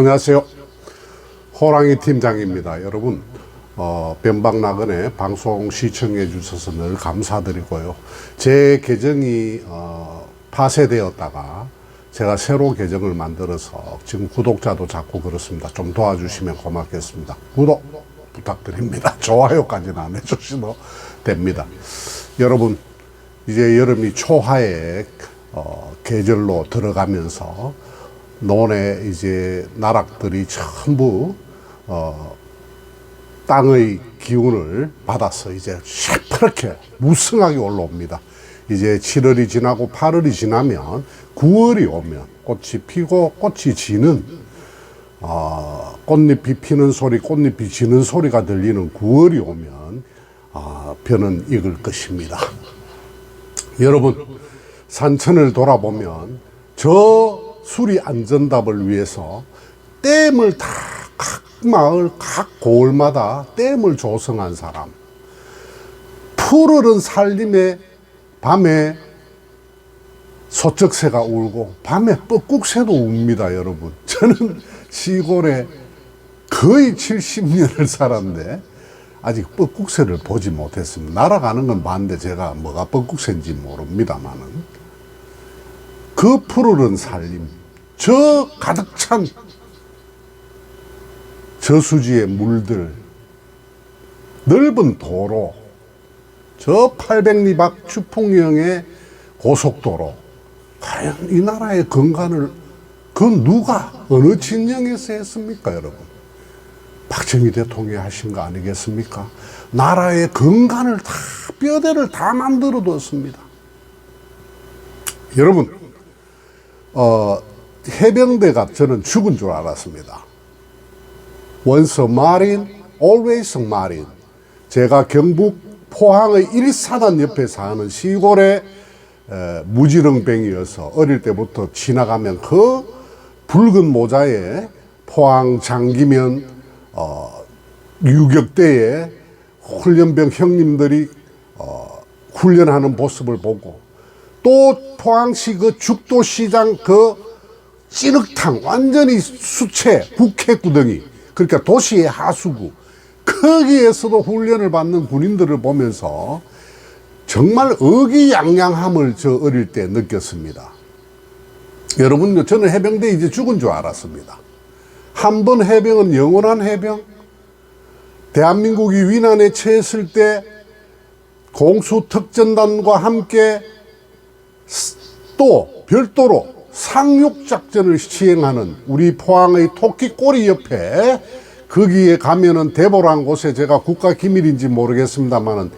안녕하세요. 호랑이 팀장입니다. 여러분, 변방나건의 방송 시청해 주셔서 늘 감사드리고요. 제 계정이 파쇄되었다가 제가 새로 계정을 만들어서 지금 구독자도 작고 그렇습니다. 좀 도와주시면 고맙겠습니다. 구독 부탁드립니다. 좋아요까지는 안 해주셔도 됩니다. 여러분, 이제 여름이 초하에 계절로 들어가면서 논에 이제 나락들이 전부 땅의 기운을 받아서 이제 시퍼렇게 무성하게 올라옵니다. 이제 7월이 지나고 8월이 지나면 9월이 오면 꽃이 피고 꽃이 지는 꽃잎이 피는 소리, 꽃잎이 지는 소리가 들리는 9월이 오면 벼는 익을 것입니다. 여러분, 산천을 돌아보면 저 수리 안전답을 위해서 댐을 다 각 마을, 각 고을마다 댐을 조성한 사람, 푸르른 산림에 밤에 소쩍새가 울고 밤에 뻐꾹새도 웁니다. 여러분, 저는 시골에 거의 70년을 살았는데 아직 뻐꾹새를 보지 못했습니다. 날아가는 건 봤는데 제가 뭐가 뻐꾹새인지 모릅니다만은 그 푸르른 산림, 저 가득 찬 저수지의 물들, 넓은 도로, 저 800리 밖 추풍령의 고속도로, 과연 이 나라의 건강을 그 누가 어느 진영에서 했습니까? 여러분, 박정희 대통령이 하신 거 아니겠습니까? 나라의 건강을 다, 뼈대를 다 만들어 뒀습니다. 여러분, 해병대가 저는 죽은 줄 알았습니다. Once a marine, always a marine. 제가 경북 포항의 1사단 옆에 사는 시골의 무지렁뱅이여서 어릴 때부터 지나가면 그 붉은 모자에 포항 장기면 유격대에 훈련병 형님들이 훈련하는 모습을 보고, 또 포항시 그 죽도시장 그 찌륵탕, 완전히 수채, 국회구덩이, 그러니까 도시의 하수구, 거기에서도 훈련을 받는 군인들을 보면서 정말 의기양양함을 저 어릴 때 느꼈습니다. 여러분요, 저는 해병대 이제 죽은 줄 알았습니다. 한 번 해병은 영원한 해병. 대한민국이 위난에 처했을 때 공수특전단과 함께 또 별도로 상륙작전을 시행하는 우리 포항의 토끼꼬리 옆에, 거기에 가면은 대보란 곳에 제가 국가기밀인지 모르겠습니다만은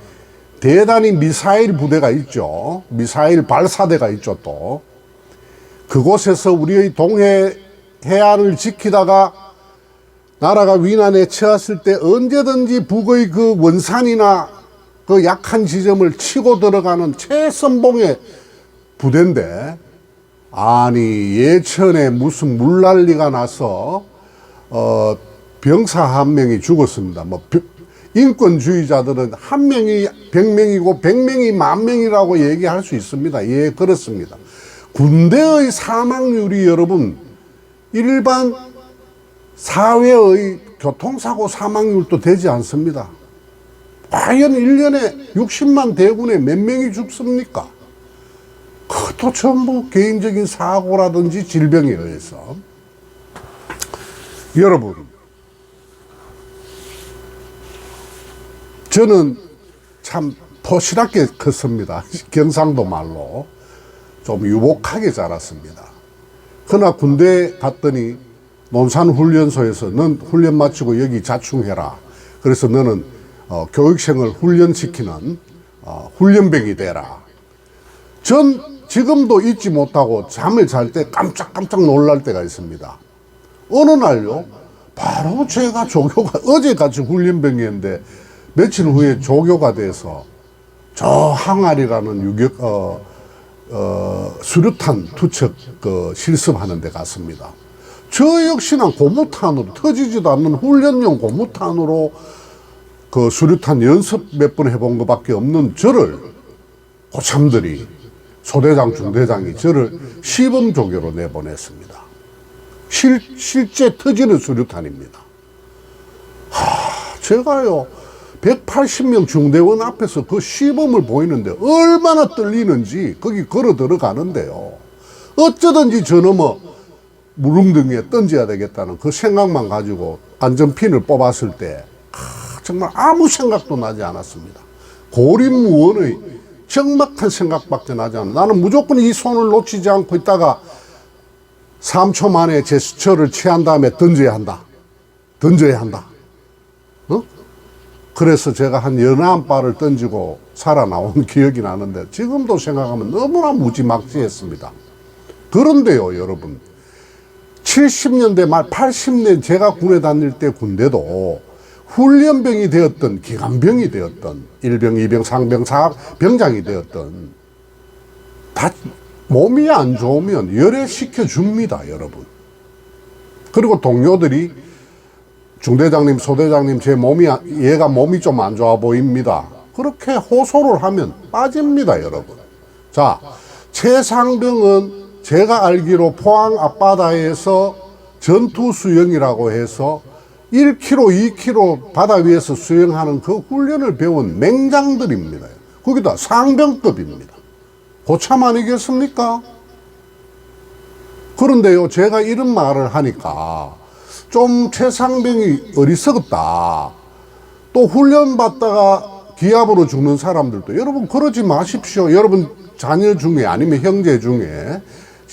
대단히 미사일 부대가 있죠. 미사일 발사대가 있죠. 또 그곳에서 우리의 동해 해안을 지키다가 나라가 위난에 처했을 때 언제든지 북의 그 원산이나 그 약한 지점을 치고 들어가는 최선봉의 부대인데, 아니 예천에 무슨 물난리가 나서 병사 한 명이 죽었습니다. 뭐 인권주의자들은 한 명이 100명이고 100명이 10,000명이라고 얘기할 수 있습니다. 예, 그렇습니다. 군대의 사망률이 여러분 일반 사회의 교통사고 사망률도 되지 않습니다. 과연 1년에 60만 대군에 몇 명이 죽습니까? 그것도 전부 개인적인 사고라든지 질병에 의해서. 여러분, 저는 참 도시락게 컸습니다. 경상도 말로 좀 유복하게 자랐습니다. 그러나 군대 갔더니 논산훈련소에서 넌 훈련 마치고 여기 자충해라. 그래서 너는 교육생을 훈련시키는 훈련병이 되라. 전 지금도 잊지 못하고 잠을 잘 때 깜짝깜짝 놀랄 때가 있습니다. 어느 날요, 바로 제가 조교가, 어제같이 훈련병이었는데 며칠 후에 조교가 돼서 저 항아리라는 수류탄 투척 실습하는 데 갔습니다. 저 역시나 고무탄으로, 터지지도 않는 훈련용 고무탄으로 그 수류탄 연습 몇 번 해본 것밖에 없는 저를 고참들이, 소대장, 중대장이 저를 시범조교로 내보냈습니다. 실제 터지는 수류탄입니다. 제가요 180명 중대원 앞에서 그 시범을 보이는데 얼마나 떨리는지 거기 걸어 들어가는데요. 어쩌든지 저놈의 무릉등에 던져야 되겠다는 그 생각만 가지고 안전핀을 뽑았을 때 정말 아무 생각도 나지 않았습니다. 고립무원의 적막한 생각밖에 나지 않아. 나는 무조건 이 손을 놓치지 않고 있다가 3초 만에 제스처를 취한 다음에 던져야 한다. 던져야 한다. 그래서 제가 한 11발을 던지고 살아나온 기억이 나는데 지금도 생각하면 너무나 무지막지했습니다. 그런데요, 여러분. 70년대 말 80년 제가 군에 다닐 때 군대도 훈련병이 되었던 기관병이 되었던 1병, 2병, 상병, 4병장이 되었던 다 몸이 안 좋으면 열애시켜 줍니다, 여러분. 그리고 동료들이 중대장님, 소대장님, 얘가 몸이 좀 안 좋아 보입니다. 그렇게 호소를 하면 빠집니다, 여러분. 자, 최상병은 제가 알기로 포항 앞바다에서 전투 수영이라고 해서 1km, 2km 바다 위에서 수영하는 그 훈련을 배운 맹장들입니다. 거기다 상병급입니다. 고참 아니겠습니까? 그런데요, 제가 이런 말을 하니까 좀 최상병이 어리석었다. 또 훈련 받다가 기압으로 죽는 사람들도 여러분 그러지 마십시오. 여러분 자녀 중에 아니면 형제 중에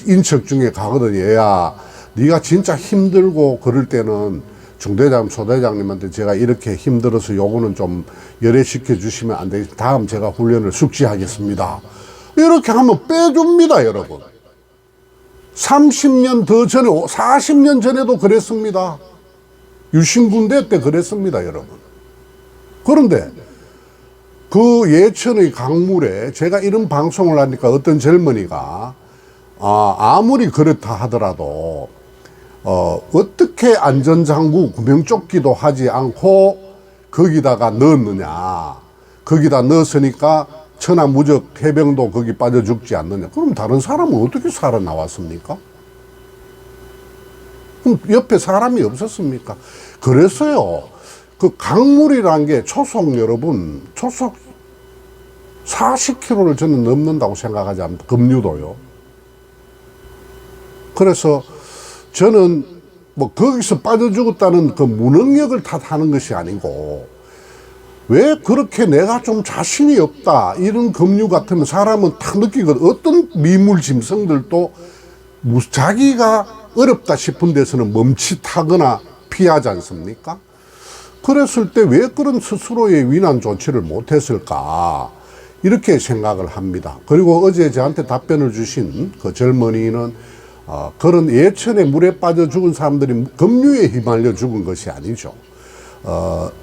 인척 중에 가거든. 얘야, 네가 진짜 힘들고 그럴 때는 중대장, 소대장님한테 제가 이렇게 힘들어서 요거는 좀 열애시켜 주시면 안 되겠습니까? 다음 제가 훈련을 숙지하겠습니다. 이렇게 하면 빼줍니다, 여러분. 30년 더 전에, 40년 전에도 그랬습니다. 유신군대 때 그랬습니다, 여러분. 그런데 그 예천의 강물에 제가 이런 방송을 하니까 어떤 젊은이가 아무리 그렇다 하더라도 어떻게 안전장구 구명조끼도 하지 않고 거기다가 넣었느냐. 거기다 넣었으니까 천하무적 해병도 거기 빠져 죽지 않느냐. 그럼 다른 사람은 어떻게 살아나왔습니까? 그럼 옆에 사람이 없었습니까? 그래서요, 그 강물이란 게 초속, 여러분, 초속 40km를 저는 넘는다고 생각하지 않습니다. 급류도요. 그래서 저는 뭐 거기서 빠져 죽었다는 그 무능력을 탓하는 것이 아니고, 왜 그렇게 내가 좀 자신이 없다 이런 급류 같으면 사람은 딱 느끼거든. 어떤 미물 짐승들도 자기가 어렵다 싶은 데서는 멈칫하거나 피하지 않습니까? 그랬을 때 왜 그런 스스로의 위난 조치를 못했을까 이렇게 생각을 합니다. 그리고 어제 저한테 답변을 주신 그 젊은이는 그런 예천에 물에 빠져 죽은 사람들이 급류에 휘말려 죽은 것이 아니죠.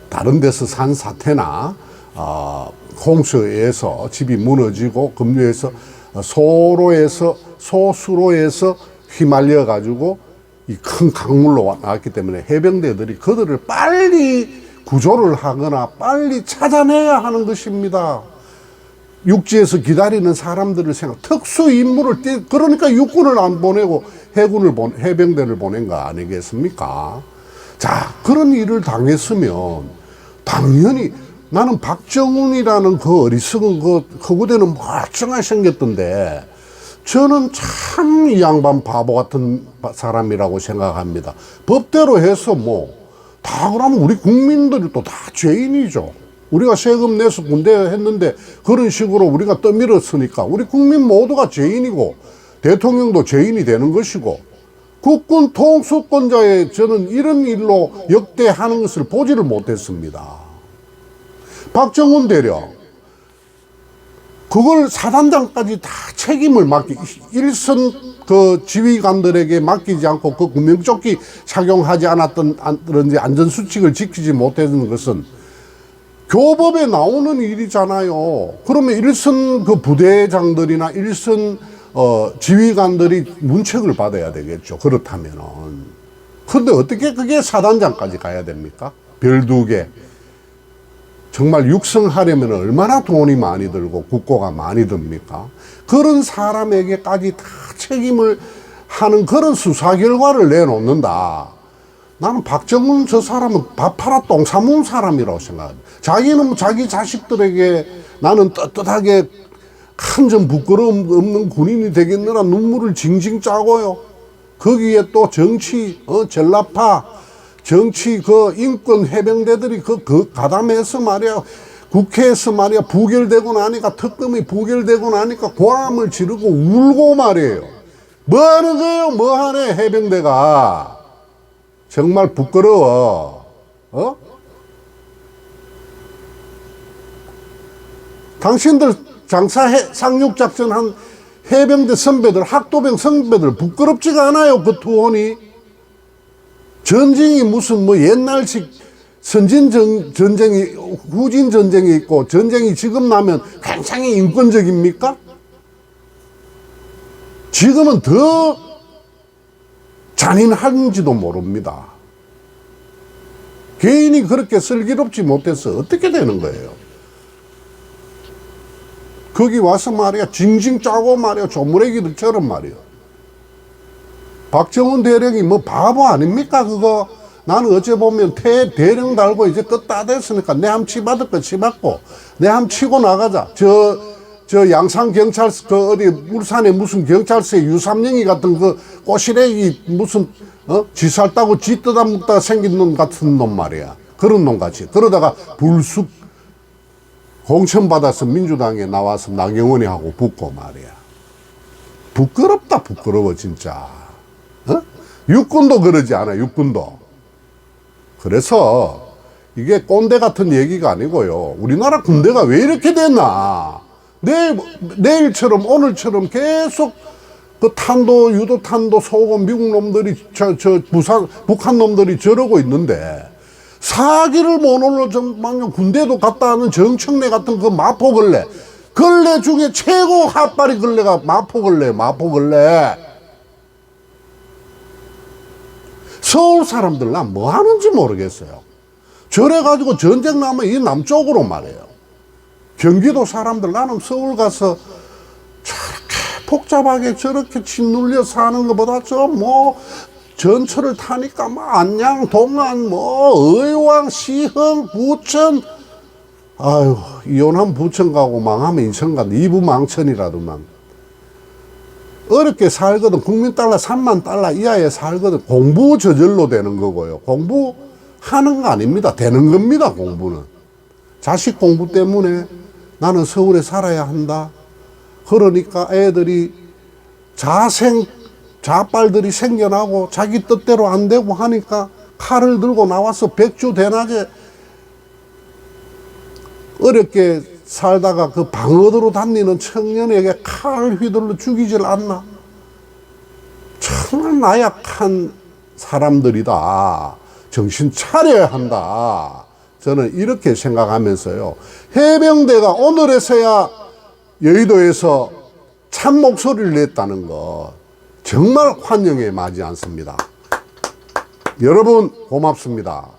다른 데서 산 사태나 홍수에서 집이 무너지고 급류에서 소수로에서 휘말려 가지고 이 큰 강물로 나왔기 때문에 해병대들이 그들을 빨리 구조를 하거나 빨리 찾아내야 하는 것입니다. 육지에서 기다리는 사람들을 특수 임무를 그러니까 육군을 안 보내고 해병대를 보낸 거 아니겠습니까? 자, 그런 일을 당했으면 당연히 나는 박정훈이라는 그 어리석은 그 허구대는 멀쩡하게 생겼던데 저는 참 이 양반 바보 같은 사람이라고 생각합니다. 법대로 해서 다 그러면 우리 국민들이 또 다 죄인이죠. 우리가 세금 내서 군대 했는데 그런 식으로 우리가 떠밀었으니까 우리 국민 모두가 죄인이고 대통령도 죄인이 되는 것이고 국군 통수권자의 저는 이런 일로 역대하는 것을 보지를 못했습니다. 박정훈 대령 그걸 사단장까지 다 책임을 일선 그 지휘관들에게 맡기지 않고 그 구명조끼 착용하지 않았던지 안전수칙을 지키지 못했던 것은 교법에 나오는 일이잖아요. 그러면 일선 그 부대장들이나 일선 지휘관들이 문책을 받아야 되겠죠. 그렇다면은. 근데 어떻게 그게 사단장까지 가야 됩니까? 별 2개. 정말 육성하려면 얼마나 돈이 많이 들고 국고가 많이 듭니까? 그런 사람에게까지 다 책임을 하는 그런 수사 결과를 내놓는다. 나는 박정훈 저 사람은 밥 팔아 똥 사문 사람이라고 생각합니다. 자기는 자기 자식들에게 나는 떳떳하게 한 점 부끄러움 없는 군인이 되겠느라 눈물을 징징 짜고요. 거기에 또 정치, 전라파, 정치 그 인권 해병대들이 그 가담해서 말이야. 국회에서 말이야 부결되고 나니까 특검이 부결되고 나니까 고함을 지르고 울고 말이에요. 뭐 하는 거예요? 뭐 하네 해병대가. 정말 부끄러워. 당신들 상륙작전 한 해병대 선배들, 학도병 선배들 부끄럽지가 않아요. 그 투혼이. 전쟁이 무슨 뭐 옛날식 전쟁이 후진 전쟁이 있고 전쟁이 지금 나면 굉장히 인권적입니까? 지금은 더 잔인한지도 모릅니다. 개인이 그렇게 슬기롭지 못해서 어떻게 되는 거예요? 거기 와서 말이야 징징 짜고 말이야 조무래기들처럼 말이야. 박정훈 대령이 뭐 바보 아닙니까 그거? 나는 어째 보면 대령 달고 이제 끝 다 됐으니까 내 함 치받을 거 치받고 내 함 치고 나가자. 저 양산 경찰서 그 어디 울산에 무슨 경찰서에 유삼영이 같은 그 꼬시래기 무슨 지살 따고 지 뜯어 먹다가 생긴 놈 같은 놈 말이야. 그런 놈 같이. 그러다가 불쑥 공천받아서 민주당에 나와서 나경원이 하고 붙고 말이야. 부끄럽다 부끄러워 진짜. 육군도 그러지 않아 육군도. 그래서 이게 꼰대 같은 얘기가 아니고요. 우리나라 군대가 왜 이렇게 됐나. 내일처럼 오늘처럼 계속 그 탄도 유도탄도 쏘고 미국 놈들이 북한 놈들이 저러고 있는데 사기를 못 올려 정말 군대도 갔다 하는 정청래 같은 그 마포걸레 걸레 중에 최고 핫바리 걸레가 마포걸레. 서울 사람들 난 뭐 하는지 모르겠어요. 저래가지고 전쟁 나면 이 남쪽으로 말해요. 경기도 사람들 나는 서울 가서 저렇게 복잡하게 저렇게 짓눌려 사는 것보다 저 뭐 전철을 타니까 뭐 안양, 동안, 뭐 의왕, 시흥, 부천, 아유 이혼하면 부천 가고 망하면 인천 간다. 이부망천이라도만 어렵게 살거든. 국민 달러 3만 달러 이하에 살거든. 공부 저절로 되는 거고요. 공부하는 거 아닙니다. 되는 겁니다. 공부는. 자식 공부 때문에 나는 서울에 살아야 한다. 그러니까 애들이 자빨들이 생겨나고 자기 뜻대로 안 되고 하니까 칼을 들고 나와서 백주 대낮에 어렵게 살다가 그 방어도로 다니는 청년에게 칼을 휘둘러 죽이질 않나. 정말 나약한 사람들이다. 정신 차려야 한다. 저는 이렇게 생각하면서요. 해병대가 오늘에서야 여의도에서 참 목소리를 냈다는 거 정말 환영에 맞지 않습니다. 여러분 고맙습니다.